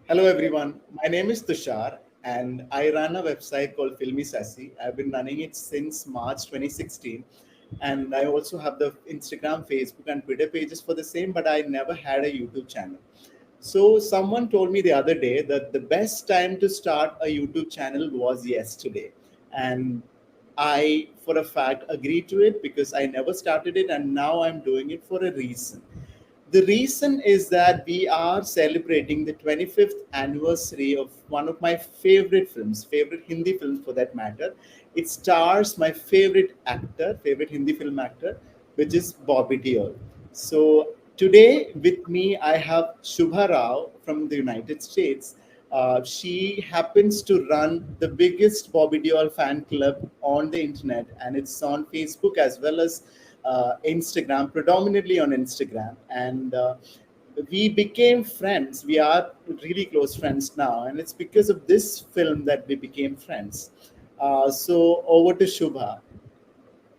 Hello everyone, my name is Tusshar and I run a website called Filmy Sasi. I've been running it since March 2016 and I also have the Instagram, Facebook and Twitter pages for the same, but I never had a YouTube channel. So someone told me the other day that the best time to start a YouTube channel was yesterday. And I, for a fact, agreed to it because I never started it and now I'm doing it for a reason. The reason is that we are celebrating the 25th anniversary of one of my favorite films, favorite Hindi films for that matter. It stars my favorite actor, favorite Hindi film actor, which is Bobby Deol. So today with me, I have Shubha Rao from the United States. She happens to run the biggest Bobby Deol fan club on the internet, and it's on Facebook as well as Instagram, predominantly on Instagram. And we became friends. We are really close friends now, and it's because of this film that we became friends. So over to Shubha.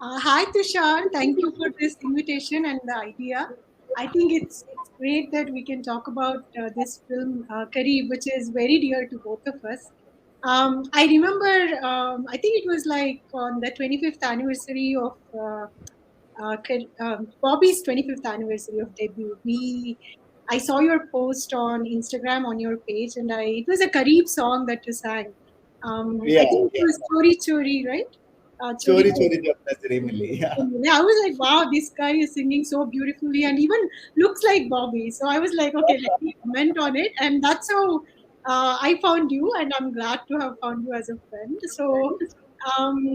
Hi, Tushan. Thank you for this invitation and the idea. I think it's great that we can talk about this film, Kareeb, which is very dear to both of us. I remember, I think it was like on the 25th anniversary of Bobby's 25th anniversary of debut. I saw your post on Instagram on your page, and it was a Kareeb song that you sang. I Yeah, think it yeah. was Chori Chori, right? Chori Chori Chori. Chori Jab Nazare Mili. Yeah. Yeah, I was like, wow, this guy is singing so beautifully and even looks like Bobby. So I was like, okay, let me comment on it. And that's how I found you. And I'm glad to have found you as a friend. So, um,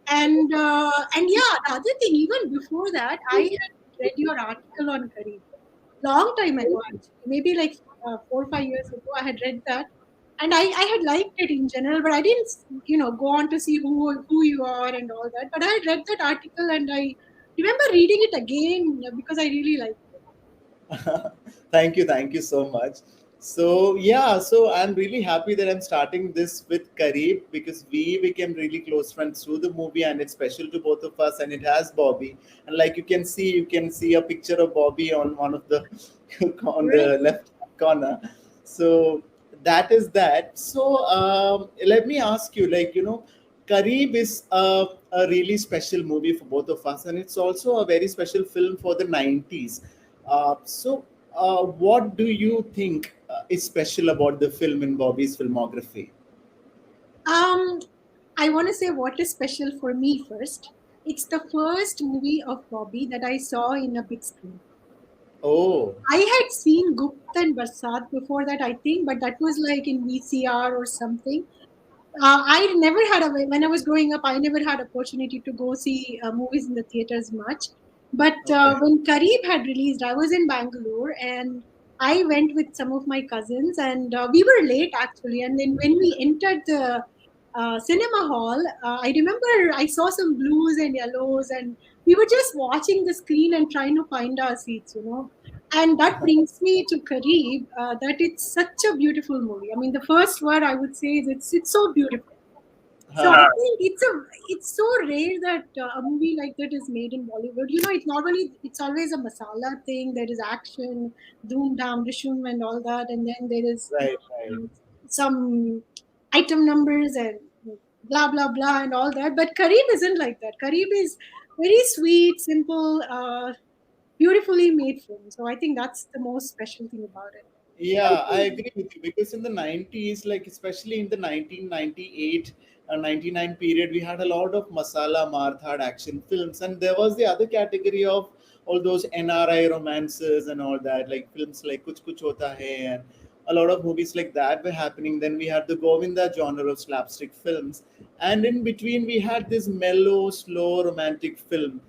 and yeah, the other thing, even before that, I had read your article on Kareem long time ago, actually, maybe like 4 or 5 years ago. I had read that, and I had liked it in general, but I didn't, go on to see who you are and all that. But I had read that article, and I remember reading it again because I really liked it. Thank you so much. So yeah, so I'm really happy that I'm starting this with Kareeb because we became really close friends through the movie, and it's special to both of us, and it has Bobby. And like you can see a picture of Bobby on one of the on Great. the left corner. So that is that. So let me ask you, Kareeb is a really special movie for both of us, and it's also a very special film for the 90s. What do you think is special about the film in Bobby's filmography? Um, I want to say what is special for me first. It's the first movie of Bobby that I saw in a big screen. Oh, I had seen Gupta and Barsat before that, I think, but that was like in VCR or something. I never had a when I was growing up. I never had opportunity to go see movies in the theaters much. But okay. when Kareeb had released, I was in Bangalore and I went with some of my cousins, and we were late actually. And then when we entered the cinema hall, I remember I saw some blues and yellows, and we were just watching the screen and trying to find our seats. And that brings me to Kareeb, that it's such a beautiful movie. I mean, the first word I would say is it's so beautiful. So I Huh. think it's so rare that a movie like that is made in Bollywood. It's normally it's always a masala thing. There is action, doom dam, dishum, and all that, and then there is Right, right. um, some item numbers and blah blah blah and all that. But Kareeb isn't like that. Kareeb is very sweet, simple, beautifully made film. So I think that's the most special thing about it. Yeah, I agree with you because in the 90s, like especially in the 1998 and 99 period, we had a lot of masala marthad action films, and there was the other category of all those NRI romances and all that, like films like Kuch Kuch Hota Hai, and a lot of movies like that were happening. Then we had the Govinda genre of slapstick films, and in between we had this mellow, slow romantic film.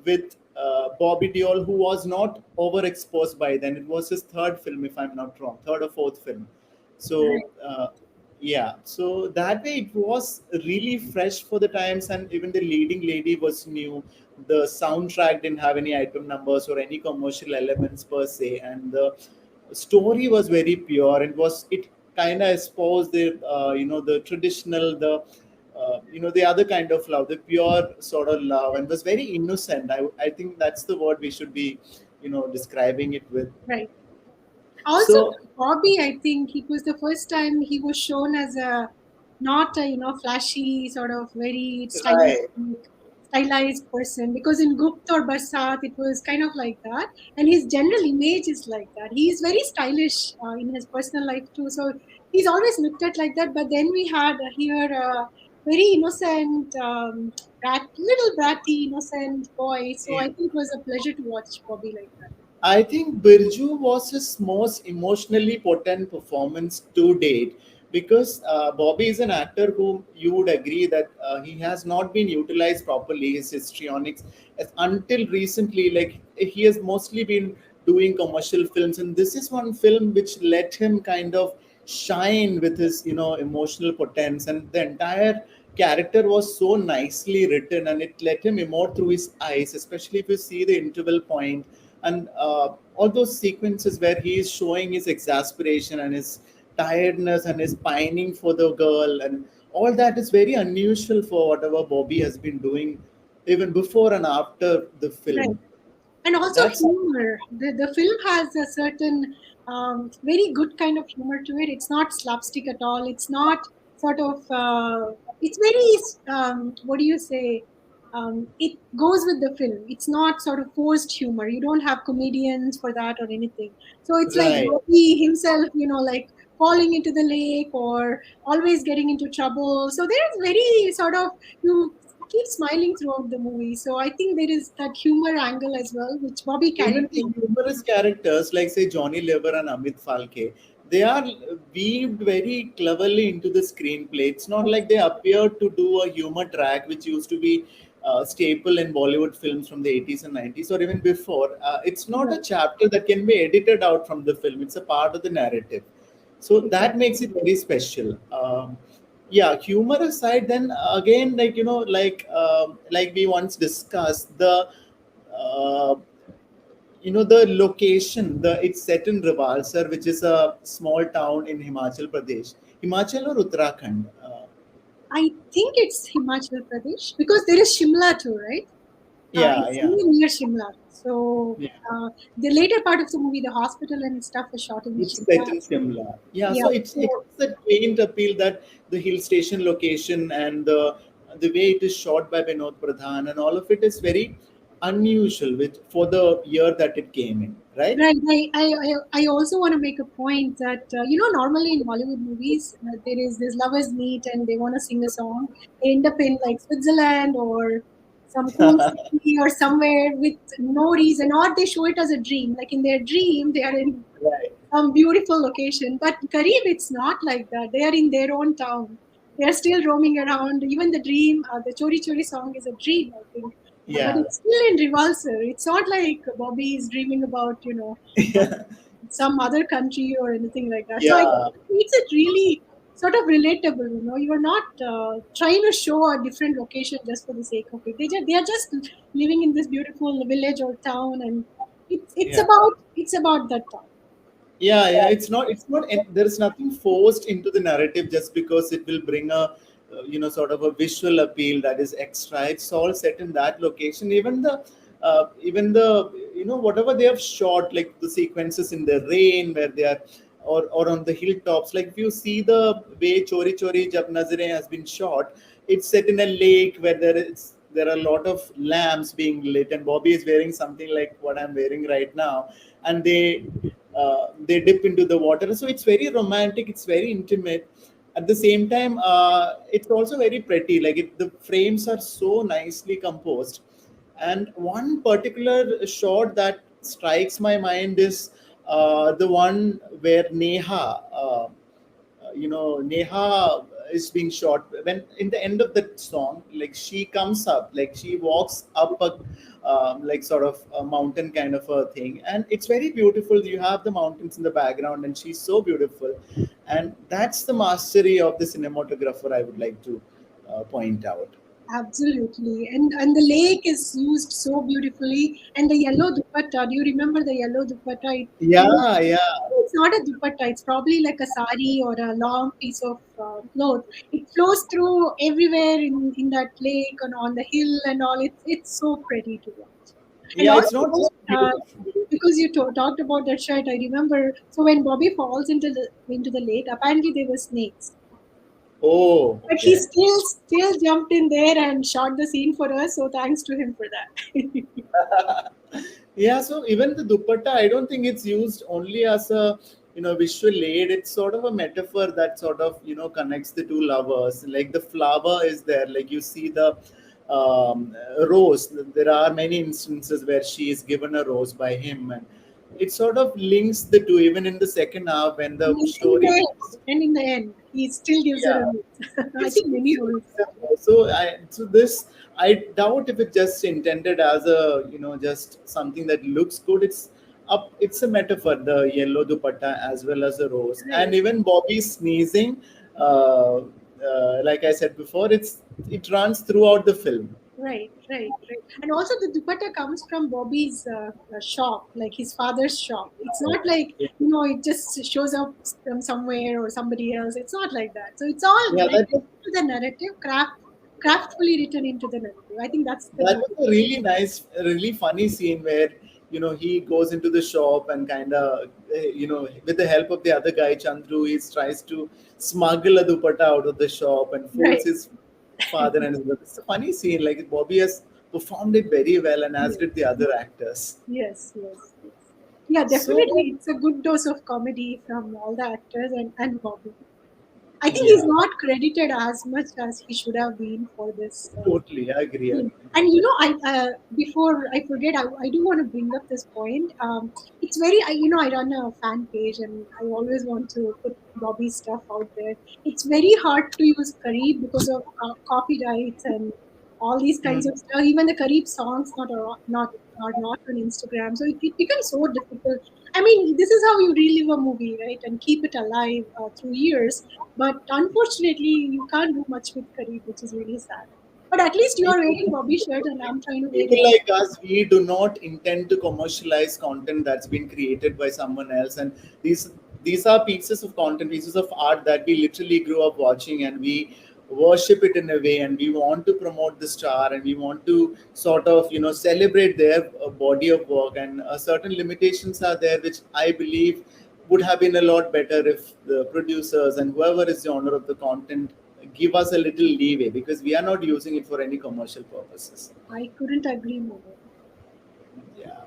With Bobby Deol, who was not overexposed by then. It was his third film, if I'm not wrong, third or fourth film. So, yeah, so that way it was really fresh for the times, and even the leading lady was new. The soundtrack didn't have any item numbers or any commercial elements per se, and the story was very pure. It kind of espoused the traditional, the other kind of love, the pure sort of love, and was very innocent. I think that's the word we should be describing it with. Right. Also, So Bobby, I think it was the first time he was shown as a not a flashy sort of very right. stylized person, because in Gupt or Barsat it was kind of like that, and his general image is like that. He is very stylish in his personal life too, so he's always looked at like that. But then we had here a very innocent, little bratty, innocent boy. So I think it was a pleasure to watch Bobby like that. I think Birju was his most emotionally potent performance to date because Bobby is an actor whom you would agree that he has not been utilized properly, his histrionics, until recently. Like he has mostly been doing commercial films, and this is one film which let him kind of shine with his emotional potence, and the entire character was so nicely written, and it let him emote through his eyes, especially if you see the interval point and all those sequences where he is showing his exasperation and his tiredness and his pining for the girl, and all that is very unusual for whatever Bobby has been doing even before and after the Right. film. And also That's humor. The film has a certain very good kind of humor to it. It's not slapstick at all. It's not sort of it's very what do you say, it goes with the film. It's not sort of forced humor. You don't have comedians for that or anything. So it's like right. Bobby himself, like falling into the lake or always getting into trouble. So there's very sort of, you keep smiling throughout the movie. So I think there is that humor angle as well, which Bobby carried Even the through. humorous characters like say Johnny Lever and Amit Falke, they are weaved very cleverly into the screenplay. It's not like they appear to do a humor track which used to be staple in Bollywood films from the 80s and 90s or even before. It's not a Right. chapter that can be edited out from the film. It's a part of the narrative. So Exactly. that makes it very special. Yeah, humor aside, then again, like we once discussed, uh, the location, it's set in Rivalsar, which is a small town in Himachal Pradesh. Himachal or Uttarakhand? I think it's Himachal Pradesh because there is Shimla too, right? Yeah, It's yeah, really near Shimla. So yeah. the later part of the movie, the hospital and stuff is shot in It's set Shimla. in Shimla. Yeah, Yeah. so it So has that quaint appeal that the hill station location and the way it is shot by Vinod Pradhan and all of it is very unusual with for the year that it came in, right? right. I also want to make a point that, normally in Hollywood movies, there is this lovers meet and they want to sing a song. They end up in like Switzerland or some cool city or somewhere with no reason, or they show it as a dream. Like in their dream, they are in Right. some beautiful location. But Kareeb, it's not like that. They are in their own town. They are still roaming around. Even the dream, the Chori Chori song is a dream, I think. But Yeah. it's still in Rivalsar. It's not like Bobby is dreaming about, uh, some other country or anything like that. So I think Yeah. it makes it really sort of relatable. You are not trying to show a different location just for the sake of it. They are just living in this beautiful village or town, and Yeah. it's about that town. Yeah. It's not there's nothing forced into the narrative just because it will bring a sort of a visual appeal that is extra. It's all set in that location. Even the whatever they have shot, like the sequences in the rain where they are, or on the hilltops, like if you see the way Chori Chori Jab Nazare has been shot, it's set in a lake where there are a lot of lamps being lit, and Bobby is wearing something like what I'm wearing right now, and they dip into the water. So it's very romantic. It's very intimate. At the same time, it's also very pretty. Like the frames are so nicely composed. And one particular shot that strikes my mind is the one where Neha is being shot when in the end of the song, like she comes up, like she walks up a like sort of a mountain kind of a thing, and it's very beautiful. You have the mountains in the background, and she's so beautiful, and that's the mastery of the cinematographer. I would like to point out. Absolutely, and the lake is used so beautifully, and the yellow dupatta. Do you remember the yellow dupatta? Yeah, yeah, It's not a dupatta. It's probably like a sari or a long piece of cloth. It flows through everywhere in that lake and on the hill and all. It's so pretty to watch. And Yeah, it's also, not just beautiful. because you talked about that shirt, I remember. So when Bobby falls into the lake, apparently there were snakes, Oh, but he okay. still jumped in there and shot the scene for us. So thanks to him for that. Yeah, so even the dupatta, I don't think it's used only as a visual aid. It's sort of a metaphor that sort of connects the two lovers. Like the flower is there, like you see the rose. There are many instances where she is given a rose by him, and it sort of links the two. Even in the second half, when the story moves, And in the end, he still gives her a yeah, rose. I it's think many roles. so this I doubt if it's just intended as a just something that looks good. It's a metaphor, the yellow dupatta as well as the rose, Right. and even Bobby sneezing. Uh, like I said before, it runs throughout the film. Right. And also the dupatta comes from Bobby's shop, like his father's shop. It's not like, Yeah, it just shows up from somewhere or somebody else. It's not like that. So it's all yeah, written into the narrative, craftfully written into the narrative. I think that's the that beauty. was a really nice, really funny scene where he goes into the shop and kind of with the help of the other guy Chandru, he tries to smuggle a dupatta out of the shop and fools Right. his father and his brother. It's a funny scene. Like Bobby has performed it very well, and as Yes. did the other actors. Yes. Yeah, So definitely. It's a good dose of comedy from all the actors and Bobby. I think he's yeah, not credited as much as he should have been for this. totally, I agree. I Hmm. agree. And I before I forget, I do want to bring up this point. It's very I run a fan page and I always want to put Bobby stuff out there. It's very hard to use Kareeb because of copyrights and all these kinds Mm. of stuff. Even the Kareeb songs not on Instagram, so it becomes so difficult. I mean, this is how you relive a movie, right, and keep it alive through years. But unfortunately, you can't do much with Kareeb, which is really sad. But at least you are wearing Bobby shirt and I'm trying to wear People it. like us, we do not intend to commercialize content that's been created by someone else, and these are pieces of content, pieces of art that we literally grew up watching, and we worship it in a way, and we want to promote the star, and we want to sort of celebrate their body of work, and certain limitations are there which I believe would have been a lot better if the producers and whoever is the owner of the content give us a little leeway, because we are not using it for any commercial purposes. I couldn't agree more. Yeah.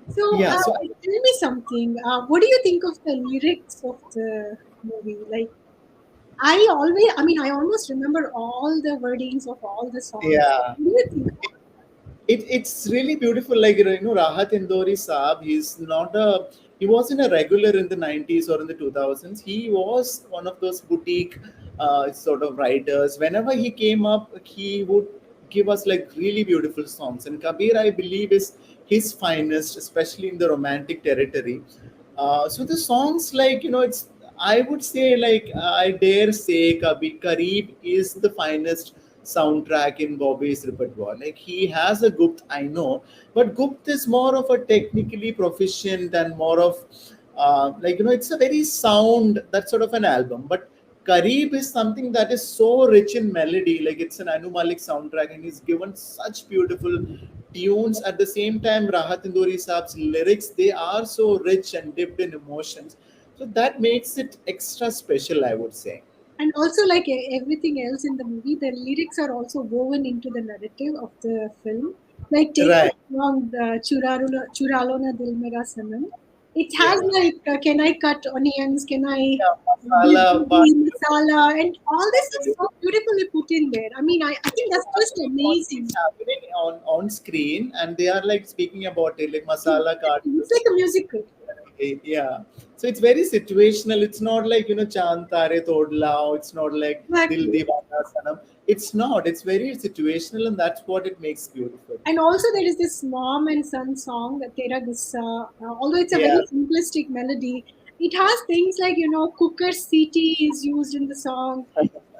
So, Yeah. So tell me something. What do you think of the lyrics of the movie? Like, I almost remember all the wordings of all the songs. yeah, What do you think? it's really beautiful. Like Rahat Indori Saab, he wasn't a regular in the 90s or in the 2000s. He was one of those boutique sort of writers. Whenever he came up, he would give us like really beautiful songs. And Kabir, I believe, is his finest, especially in the romantic territory. So the songs, like it's, I would say, like I dare say, Kareeb is the finest soundtrack in Bobby's repertoire. Like he has a Gupt, I know, but Gupt is more of a technically proficient and more of like it's a very sound, that sort of an album. But Kareeb is something that is so rich in melody, like it's an Anu Malik soundtrack, and he's given such beautiful tunes. At the same time, Rahat Indori Saab's lyrics, they are so rich and dipped in emotions. So that makes it extra special, I would say. And also, like everything else in the movie, the lyrics are also woven into the narrative of the film. Like, take the Right. song Churalo Na Dil Mera Sanam. It has Yeah. like, can I cut onions? Can I Yeah, give masala part. the masala? And all this is so beautifully put in there. I mean, I think that's just It's amazing. happening on screen, and they are like speaking about it, like masala card. It's like a musical. Yeah, so it's very situational. It's not like chand tare tod lao. It's not like dil Exactly. divana sanam. It's not. It's very situational, and that's what it makes beautiful. And also, there is this mom and son song, Tera Gussa. Although it's a Yeah. very simplistic melody, it has things like, cooker CT is used in the song,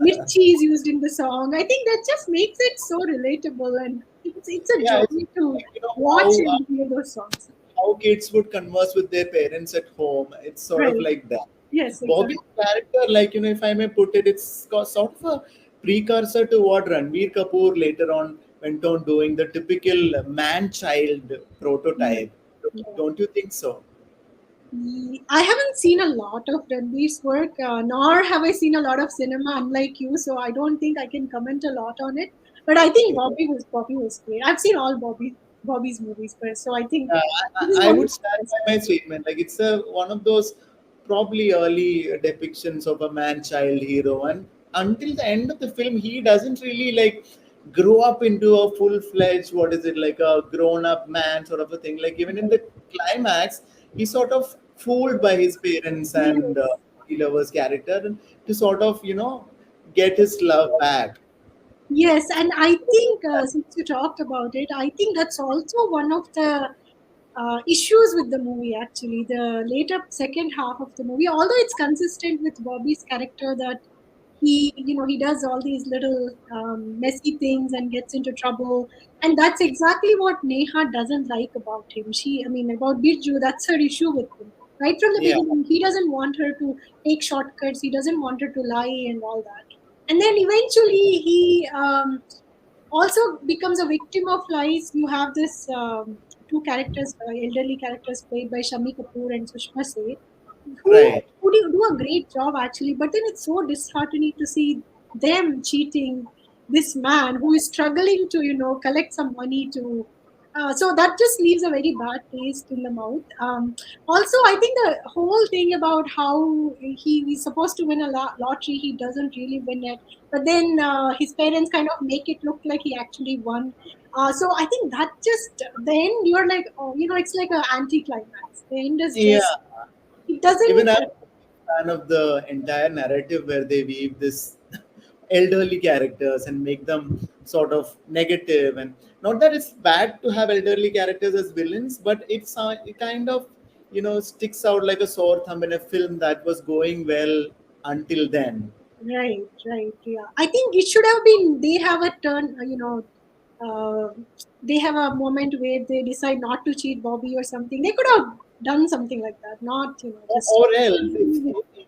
Mirchi is used in the song. I think that just makes it so relatable and it's a Yeah, it's joy to like, watch and hear those songs. how kids would converse with their parents at home. It's sort of Right. like that. Yes, exactly. Bobby's character, like if I may put it, it's sort of a precursor to what Ranbir Kapoor later on went on doing the typical man-child Yeah. prototype. Yeah. Don't you think so? I haven't seen a lot of Ranveer's work, nor have I seen a lot of cinema, unlike you. So I don't think I can comment a lot on it. But I think Yeah. Bobby was great. I've seen all Bobby's movies first, so I think Uh, this is I one of would the stand best. by my statement. Like it's a one of those probably early depictions of a man-child hero, and until the end of the film, he doesn't really like grow up into a full-fledged what is it like a grown-up man sort of a thing. Like even in the climax, he's sort of fooled by his parents and Yes. he lover's character, and to sort of get his love back. Yes, and I think since you talked about it, I think that's also one of the issues with the movie. Actually, the later second half of the movie, although it's consistent with Bobby's character that he does all these little messy things and gets into trouble, and that's exactly what Neha doesn't like about him. About Birju, that's her issue with him. Right from the Yeah, beginning, he doesn't want her to take shortcuts. He doesn't want her to lie and all that. And then eventually he also becomes a victim of lies. You have this two characters, elderly characters played by Shami Kapoor and Sushma Se, who right. do a great job actually. But then it's so disheartening to see them cheating this man who is struggling to collect some money to. So that just leaves a very bad taste in the mouth. Also, I think the whole thing about how he's supposed to win a lottery, he doesn't really win it, but then his parents kind of make it look like he actually won. So I think that just then you're like, oh, it's like an anti-climax. The end is Yeah. just it doesn't. Even I'm a fan of the entire narrative where they weave this elderly characters and make them sort of negative. And not that it's bad to have elderly characters as villains, but it kind of sticks out like a sore thumb in a film that was going well until then. Right, right, yeah. I think it should have been. They have a turn. Uh, they have a moment where they decide not to cheat Bobby or something. They could have done something like that. Not just. Or else,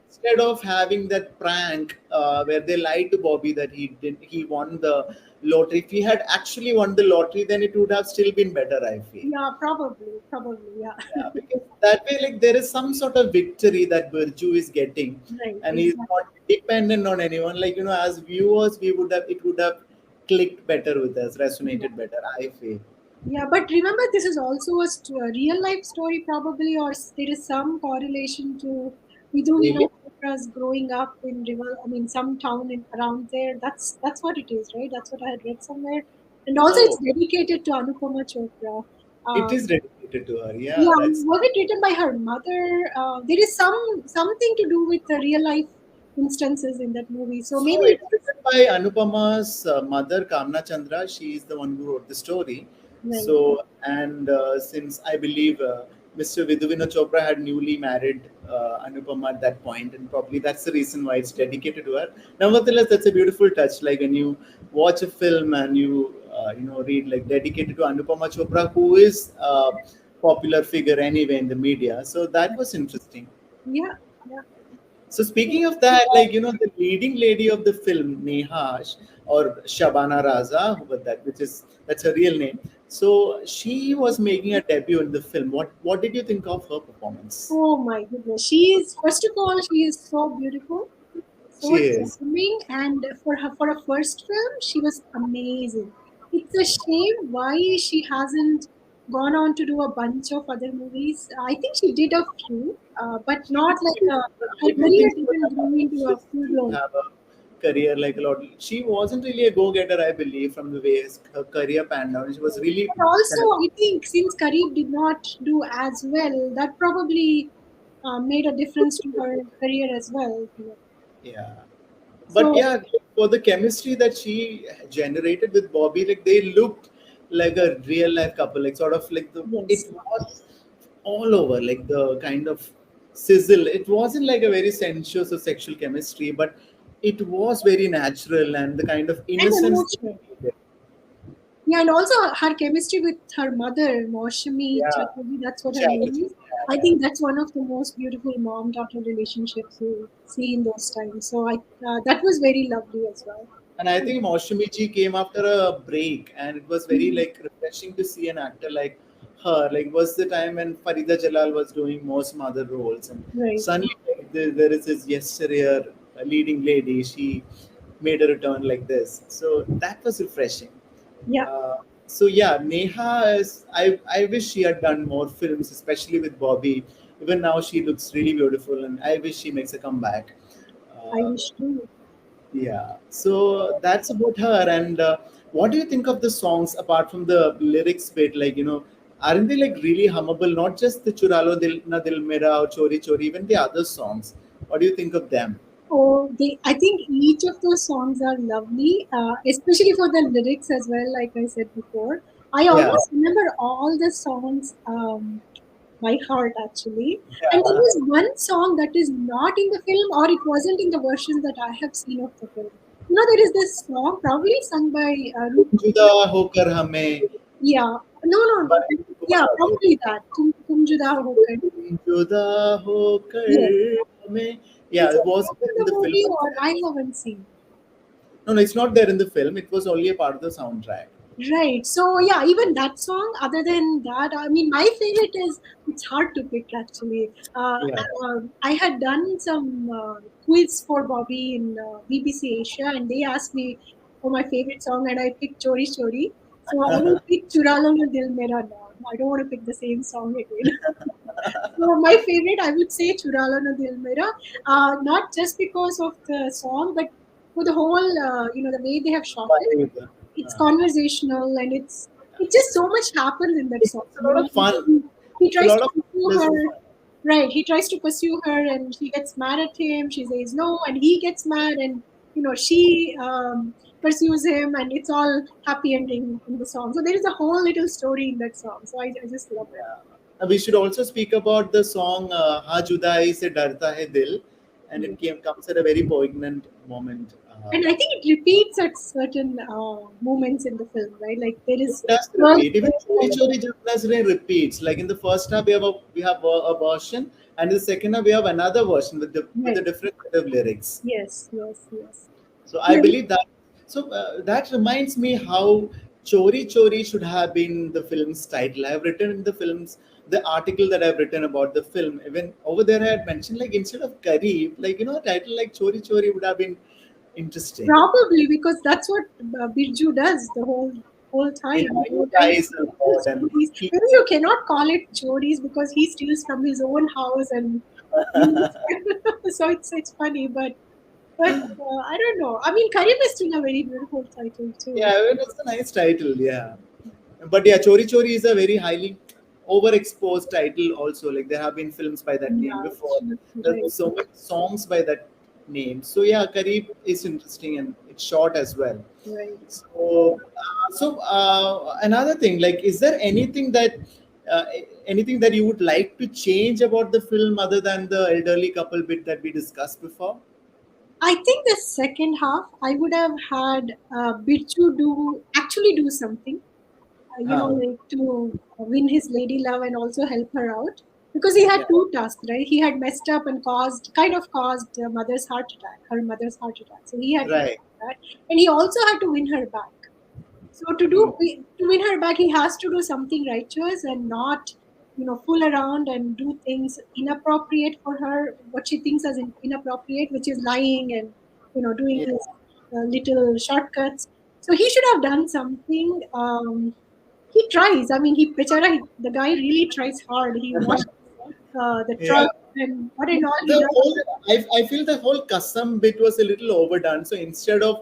instead of having that prank where they lied to Bobby that he won the lottery, if he had actually won the lottery, then it would have still been better, I feel. Yeah, probably, yeah. Yeah, because that way, like there is some sort of victory that Birju is getting, Right, and he's exactly. not dependent on anyone. Like as viewers, it would have clicked better with us, resonated better. I feel. Yeah, but remember, this is also a real life story, probably, or there is some correlation to Vidhu Really? Vinod Chopra's growing up in river. I mean, some town around there. That's what it is, right? That's what I had read somewhere. And also, it's Oh, dedicated to Anupama Chopra. it Um, is dedicated to her. Yeah, yeah, that's was it written by her mother? There is something to do with the real life instances in that movie. So so. maybe It's written by Anupama's mother, Kamna Chandra. She is the one who wrote the story. right. So, and since I believe Mr. Vidhu Vinod Chopra had newly married Anupama at that point, and probably that's the reason why it's dedicated to her. Nevertheless, that's a beautiful touch. Like when you watch a film and you read like dedicated to Anupama Chopra, who is a popular figure anyway in the media. So that was interesting. Yeah, yeah. So speaking of that, like the leading lady of the film, Neha or Shabana Raza, which is that's her real name. So she was making a debut in the film. What did you think of her performance? Oh my goodness. She is, first of all, she is so beautiful, She so is. charming, and for a first film, she was amazing. It's a shame why she hasn't gone on to do a bunch of other movies. I think she did a few, but not like a, her I don't career think she would didn't have grow into a full she would blown. have a career like a lot. She wasn't really a go-getter, I believe, from the way her career panned out. She was really But also, talented. I think since Kareeb did not do as well, that probably made a difference to her career as well. Yeah. But So yeah, for the chemistry that she generated with Bobby, like they looked like a real life couple, like sort of like it yes. was all over, like the kind of sizzle. It wasn't like a very sensuous or sexual chemistry, but it was very natural and the kind of And innocence that emotional. we needed. Yeah, and also her chemistry with her mother, Moshami Yeah, Chatterjee, that's what her name charity. is. I Yeah, think that's one of the most beautiful mom-daughter relationships you see in those times. So that was very lovely as well. And I think Maushumi came after a break, and it was very Mhm. like refreshing to see an actor like her. Like, was the time when Farida Jalal was doing most mother roles, and Right. suddenly like, there is this yesteryear leading lady. She made a return like this, so that was refreshing. Yeah, Uh, so yeah, Neha is. I wish she had done more films, especially with Bobby. Even now, she looks really beautiful, and I wish she makes a comeback. I Uh, wish too. yeah, so that's about her. And what do you think of the songs apart from the lyrics bit? Like, aren't they like really hummable? Not just the Churalo Dil Na Dil Mera or Chori Chori, even the other songs. What do you think of them? Oh, I think each of those songs are lovely, especially for the lyrics as well, like I said before. I Yeah, almost remember all the songs by heart, actually. And there yeah. was one song that is not in the film, or it wasn't in the versions that I have seen of the film. There is this song, probably sung by Rup. जुदा होकर हमें Yeah, no. बारी को Yeah, बता दो probably that. Tum Juda Hokar. जुदा Yes. होकर हमें. Is Yeah, it it was in there in the the film movie as or well. I haven't seen? No, it's not there in the film. It was only a part of the soundtrack. Right. So yeah, even that song. Other than that, I mean, my favorite is. It's hard to pick actually. Yeah. I had done some quiz for Bobby in BBC Asia, and they asked me for my favorite song, and I picked Chori Chori. So I will pick Chura Lo Na Dil Mera now. I don't want to pick the same song again. So my favorite, I would say Chura Lo Na Dil Mera. Not just because of the song, but for the whole, the way they have shot it. It's Uh, conversational, and it's just so much happens in that song. it's a lot of fun. He It's a tries lot to of pursue pleasant her. fun. Right, he tries to pursue her, and she gets mad at him. She says no, and he gets mad, and she pursues him, and it's all happy ending in the song. So there is a whole little story in that song. So I just love it. Yeah. We should also speak about the song "Ha Judai Se Darta Hai Dil," and Yeah. it comes at a very poignant moment. And I think it repeats at certain moments in the film, right? Like there It is does girls repeat. Even Chori and Chori Jasna repeats. Like in the first half, we have a version, and in the second half, we have another version with a right. different set of lyrics. Yes, yes, yes. So I Yeah. believe that. So that reminds me how Chori Chori should have been the film's title. I have written in the film's the article that I've written about the film. Even over there, I had mentioned like instead of Kareeb, like a title like Chori Chori would have been interesting. Probably because that's what Birju does the whole Yeah, time. The he whole time he ties a steals lot and choris. he. Maybe you cannot call it choris because he steals from his own house and so it's funny, but I don't know. I mean, Karim is still a very beautiful title Yeah, too. I mean, it's a nice title. Yeah, but yeah, Chori Chori is a very highly overexposed title. Also, like there have been films by that name Yeah, before. There's right, so many songs by that name. So yeah, Kareeb is interesting and it's short as well. right. So another thing, like, is there uh, anything that you would like to change about the film other than the elderly couple bit that we discussed before? I think the second half I would have had Birju do something Huh. like to win his lady love and also help her out because he had Yeah. two tasks, right? He had messed up and caused her mother's heart attack. So he had to do Right. that, and he also had to win her back. So Hmm. to win her back, he has to do something righteous and not, fool around and do things inappropriate for her. What she thinks as inappropriate, which is lying and doing Yeah. these little shortcuts. So he should have done something. He tries. I mean, the guy really tries hard. He washes the Yeah. truck and what and all he The does. whole I feel the whole custom bit was a little overdone. So instead of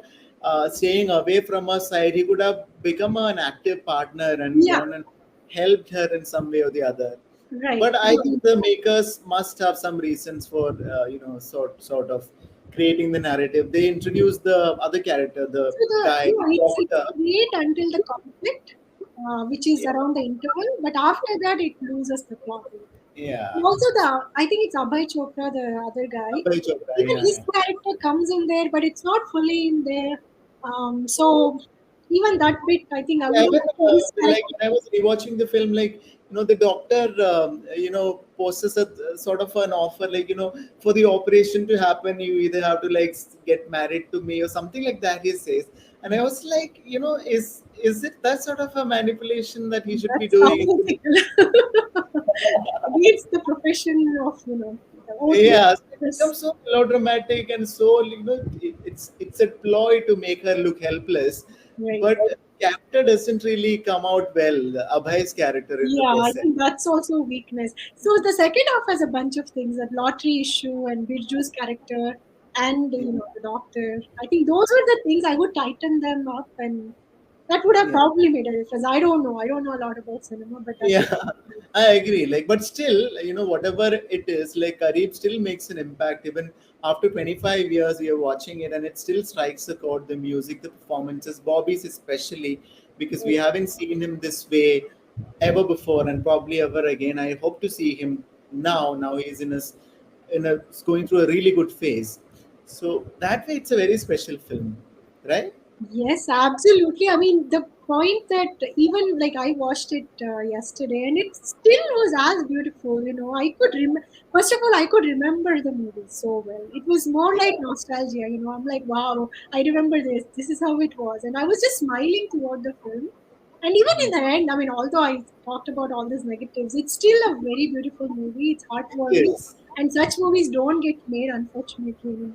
staying away from her side, he could have become an active partner and Yeah, gone and helped her in some way or the other. right. But I think the makers must have some reasons for sort of creating the narrative. They introduced the other character, the So guy, the it's doctor. great until the conflict, which is Yeah, around the interval, but after that it loses the plot. yeah. And also I think it's Abhay Chopra, the other guy. Abhay Chopra, Even yeah, his yeah. character comes in there, but it's not fully in there. So even that bit, I think I Yeah, would even have his like character. when I was rewatching the film, like the doctor, poses a sort of an offer, like, for the operation to happen, you either have to like get married to me or something like that. He says, and I was like, is it that sort of a manipulation that he should That be sounds doing? ethical. Maybe it's the profession of, the OT. Yeah, so it Yes, becomes so melodramatic and so it's a ploy to make her look helpless, right. but character doesn't really come out well. Abhay's character in the Yeah, I first set. think that's also a weakness. So the second half has a bunch of things, that lottery issue and Birju's character and the doctor. I think those were the things I would tighten them up, and that would have Yeah. probably made a difference. I don't know. I don't know a lot about cinema, but that would. Yeah, I agree. Like, but still, whatever it is, like Kareeb still makes an impact. Even after 25 years, we are watching it, and it still strikes a chord. The music, the performances, Bobby's especially, because we haven't seen him this way ever before, and probably ever again. I hope to see him now. Now he's in a going through a really good phase. So that way, it's a very special film, right? Yes, absolutely. I mean, the point that even like I watched it yesterday, and it still was as beautiful. I could first of all, I could remember the movie so well. It was more like nostalgia. I'm like, wow, I remember this. This is how it was, and I was just smiling throughout the film. And even in the end, I mean, although I talked about all these negatives, it's still a very beautiful movie. It's heartwarming, Yes. and such movies don't get made, unfortunately.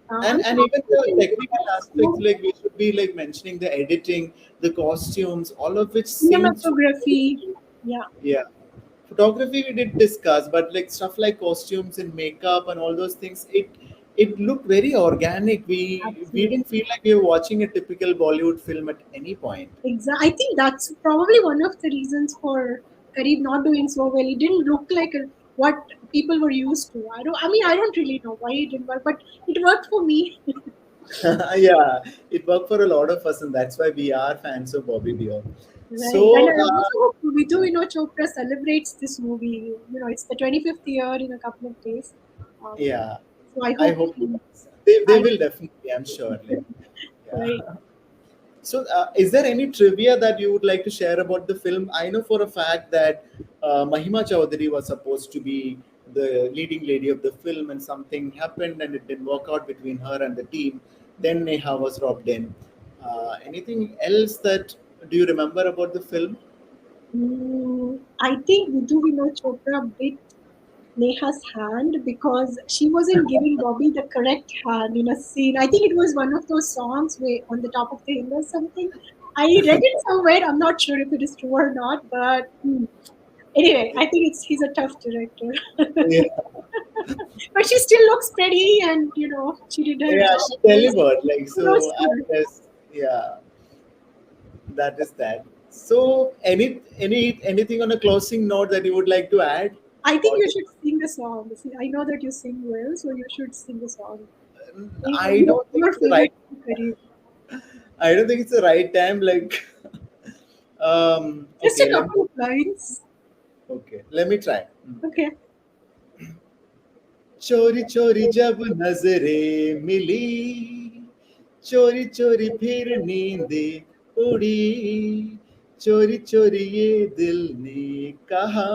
I And even the technical aspects, mean, like we should be like mentioning the editing, the costumes, all of which seems cinematography. Yeah, yeah. Photography we did discuss, but like stuff like costumes and makeup and all those things, it looked very organic. We absolutely. didn't feel like we were watching a typical Bollywood film at any point. I think that's probably one of the reasons for Kareeb not doing so well. It didn't look like what people were used to. I mean, I don't really know why it didn't work, but it worked for me. Yeah, it worked for a lot of us, and that's why we are fans of Bobby Deol. Right. And So I also hope Vidhu Vinod Chopra celebrates this movie. It's the 25th year in a couple of days. Um, yeah, so I I hope hope they I, will definitely. I'm sure. Like, right. yeah. So, is there any trivia that you would like to share about the film? I know for a fact that Mahima Chowdhury was supposed to be the leading lady of the film, and something happened and it didn't work out between her and the team. Then Neha was robbed in. Anything else that do you remember about the film? I think Vidhu Vinod Chopra bit Neha's hand because she wasn't giving Bobby the correct hand in a scene. I think it was one of those songs where on the top of the hill or something. I read it somewhere. I'm not sure if it is true or not, but anyway, I think he's a tough director. Yeah, But she still looks pretty, and she did her yeah, job she well. So delivered. Like kudos so, to I her. guess yeah, that is that. So, anything on a closing note that you would like to add I think about you the should sing the song. See, I know that you sing well, so you should sing the song. I don't think Your it's the favorite right. career. I don't think it's the right time. Like, Just a okay, couple of lines. let me try. Okay. चोरी चोरी जब नजरें मिली, चोरी चोरी फिर नींदे उड़ी, चोरी चोरी ये दिल ने कहा,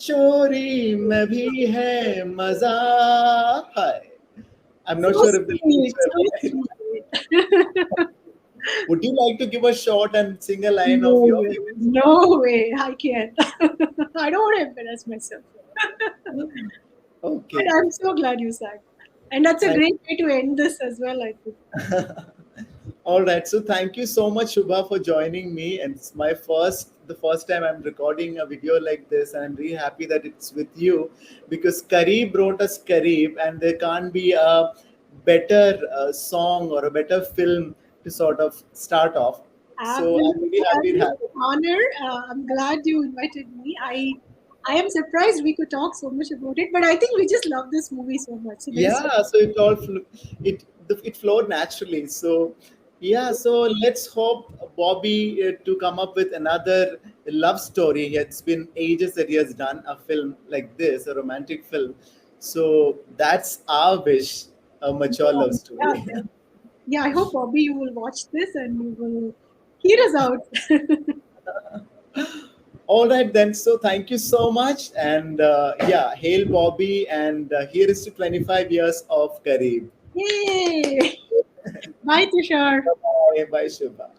चोरी में भी है मजा है. I'm So not sure if the lyrics sweet, so are right. sweet. Would you like to give a shot and sing a line No of your way. favorite song? No way. I can't. I don't want to embarrass myself. But Okay. I'm so glad you sang. And that's a Thank great way to end this as well, I think. All right. So thank you so much, Shubha, for joining me. And it's the first time I'm recording a video like this, and I'm really happy that it's with you because Kareeb wrote us Kareeb, and there can't be a better song or a better film to sort of start off. So I'm Absolutely. really happy it It's happened. an honor. I'm glad you invited me. I am surprised we could talk so much about it, but I think we just love this movie so much. So there's Yeah, so it flowed naturally. So yeah, so let's hope Bobby to come up with another love story. It's been ages that he has done a film like this, a romantic film. So that's our wish, a mature love yeah, story. yeah. I hope Bobby, you will watch this and you will hear us out. All right then. So thank you so much, and yeah, hail Bobby, and here is to 25 years of Kareeb. Yay! Bye, Tushar. Bye bye, Shubha.